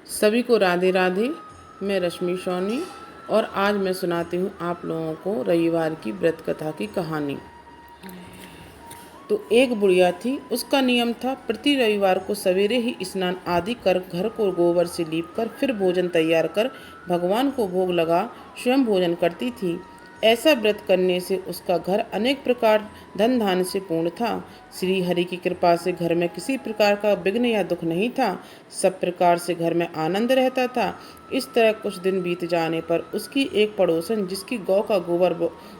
सभी को राधे राधे। मैं रश्मि सोनी और आज मैं सुनाती हूँ आप लोगों को रविवार की व्रत कथा की कहानी। तो एक बुढ़िया थी। उसका नियम था प्रति रविवार को सवेरे ही स्नान आदि कर घर को गोबर से लीप कर फिर भोजन तैयार कर भगवान को भोग लगा स्वयं भोजन करती थी। ऐसा व्रत करने से उसका घर अनेक प्रकार धन धान्य से पूर्ण था। श्री हरि की कृपा से घर में किसी प्रकार का विघ्न या दुख नहीं था। सब प्रकार से घर में आनंद रहता था। इस तरह कुछ दिन बीत जाने पर उसकी एक पड़ोसन जिसकी गौ का गोबर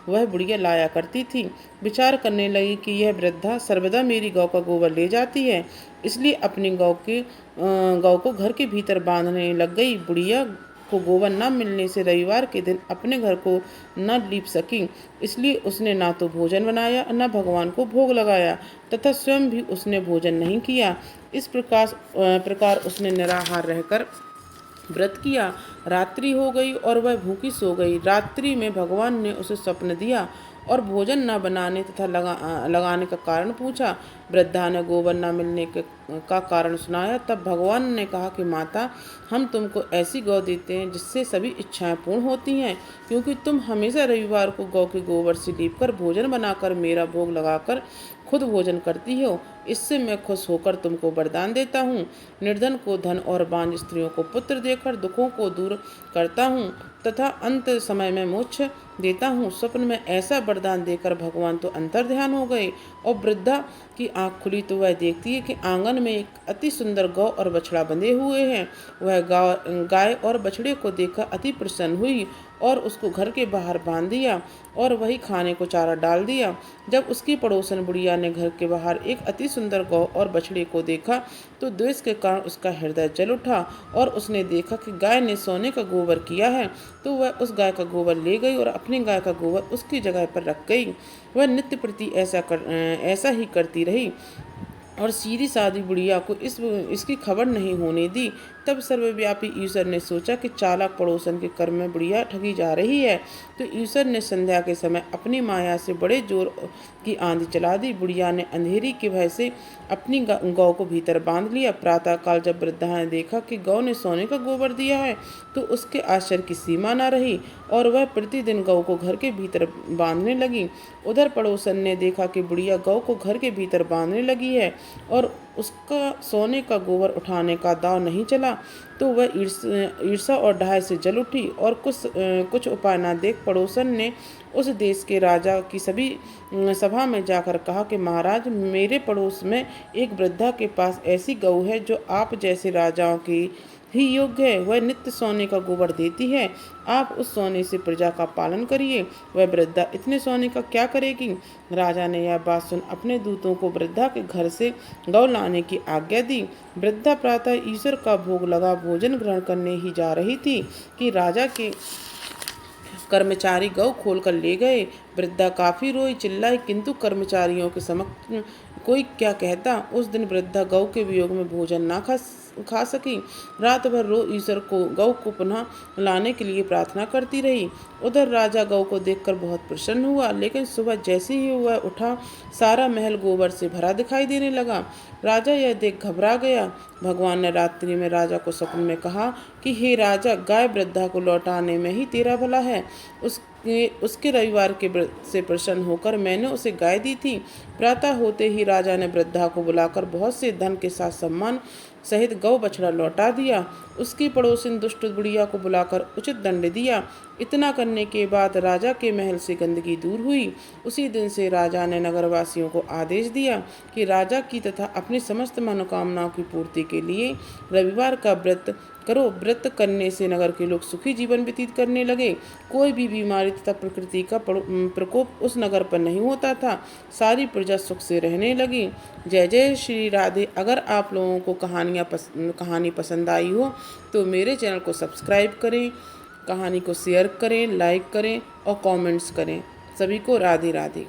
वह बुढ़िया लाया करती थी, विचार करने लगी कि यह वृद्धा सर्वदा मेरी गौ का गोबर ले जाती है, इसलिए अपनी गौ को घर के भीतर बांधने लग गई। बुढ़िया को गोबर न मिलने से रविवार के दिन अपने घर को न लीप सकी, इसलिए उसने ना तो भोजन बनाया न भगवान को भोग लगाया तथा स्वयं भी उसने भोजन नहीं किया। इस प्रकार उसने निराहार रहकर व्रत किया। रात्रि हो गई और वह भूखी सो गई। रात्रि में भगवान ने उसे स्वप्न दिया और भोजन न बनाने तथा लगाने का कारण पूछा। वृद्धा ने गोबर न मिलने का कारण सुनाया। तब भगवान ने कहा कि माता, हम तुमको ऐसी गौ देते हैं जिससे सभी इच्छाएं पूर्ण होती हैं, क्योंकि तुम हमेशा रविवार को गौ के गोबर से लीपकर भोजन बनाकर मेरा भोग लगाकर खुद भोजन करती हो। इससे मैं खुश होकर तुमको वरदान देता हूँ। निर्धन को धन और बांझ स्त्रियों को पुत्र देकर दुखों को दूर करता हूँ तथा अंत समय में मोक्ष देता हूँ। स्वप्न में ऐसा वरदान देकर भगवान तो अंतर्ध्यान हो गए और वृद्धा की आंख खुली तो वह देखती है कि आंगन में एक अति सुंदर गौ और बछड़ा बंधे हुए हैं। वह गाय और बछड़े को देखकर अति प्रसन्न हुई और उसको घर के बाहर बांध दिया और वही खाने को चारा डाल दिया। जब उसकी पड़ोसन बुढ़िया ने घर के बाहर एक अति सुंदर गौ और बछड़े को देखा तो द्वेष के कारण उसका हृदय जल उठा और उसने देखा कि गाय ने सोने का गोबर किया है, तो वह उस गाय का गोबर ले गई और अपनी गाय का गोबर उसकी जगह पर रख गई। वह नित्य प्रति ऐसा ही करती रही और सीधी सादी बुढ़िया को इसकी खबर नहीं होने दी। तब सर्वव्यापी ईश्वर ने सोचा कि चालाक पड़ोसन के कर्म में बुढ़िया ठगी जा रही है, तो ईश्वर ने संध्या के समय अपनी माया से बड़े जोर की आंधी चला दी। बुढ़िया ने अंधेरी के भय से अपनी गौ को भीतर बांध लिया। प्रातःकाल जब वृद्धा ने देखा कि गौ ने सोने का गोबर दिया है तो उसके आश्चर्य की सीमा न रही और वह प्रतिदिन गौ को घर के भीतर बांधने लगी। उधर पड़ोसन ने देखा कि बुढ़िया गौ को घर के भीतर बांधने लगी है और उसका सोने का गोबर उठाने का दाव नहीं चला, तो वह ईर्षा और डाह से जल उठी और कुछ उपाय न देख पड़ोसन ने उस देश के राजा की सभी सभा में जाकर कहा कि महाराज, मेरे पड़ोस में एक वृद्धा के पास ऐसी गऊ है जो आप जैसे राजाओं की ही योग्य है। वह नित्य सोने का गोबर देती है, आप उस सोने से प्रजा का पालन करिए। वह वृद्धा इतने सोने का क्या करेगी? राजा ने यह बात सुन अपने दूतों को वृद्धा के घर से गौ लाने की आज्ञा दी। वृद्धा प्रातः ईश्वर का भोग लगा भोजन ग्रहण करने ही जा रही थी कि राजा के कर्मचारी गौ खोलकर ले गए। वृद्धा काफी रोई चिल्लाई, किंतु कर्मचारियों के समक्ष कोई क्या कहता। उस दिन वृद्धा गौ के वियोग में भोजन ना खा सकी। रात भर रो ईश्वर को गौ को पुनः लाने के लिए प्रार्थना करती रही। उधर राजा गौ को देखकर बहुत प्रसन्न हुआ, लेकिन सुबह जैसे ही वह उठा सारा महल गोबर से भरा दिखाई देने लगा। राजा यह देख घबरा गया। भगवान ने रात्रि में राजा को स्वप्न में कहा कि हे राजा, गाय वृद्धा को लौटाने में ही तेरा भला है। उसके रविवार के व्रत से प्रसन्न होकर मैंने उसे गाय दी थी। प्रातः होते ही राजा ने वृद्धा को बुलाकर बहुत से धन के साथ सम्मान सहित गौ बछड़ा लौटा दिया। उसकी पड़ोसिन दुष्ट बुढ़िया को बुलाकर उचित दंड दिया। इतना करने के बाद राजा के महल से गंदगी दूर हुई। उसी दिन से राजा ने नगरवासियों को आदेश दिया कि राजा की तथा अपनी समस्त मनोकामनाओं की पूर्ति के लिए रविवार का व्रत करो। व्रत करने से नगर के लोग सुखी जीवन व्यतीत करने लगे। कोई भी बीमारी तथा प्रकृति का प्रकोप उस नगर पर नहीं होता था। सारी प्रजा सुख से रहने लगी। जय जय श्री राधे। अगर आप लोगों को कहानी पसंद आई हो तो मेरे चैनल को सब्सक्राइब करें, कहानी को शेयर करें, लाइक करें और कमेंट्स करें। सभी को राधे राधे।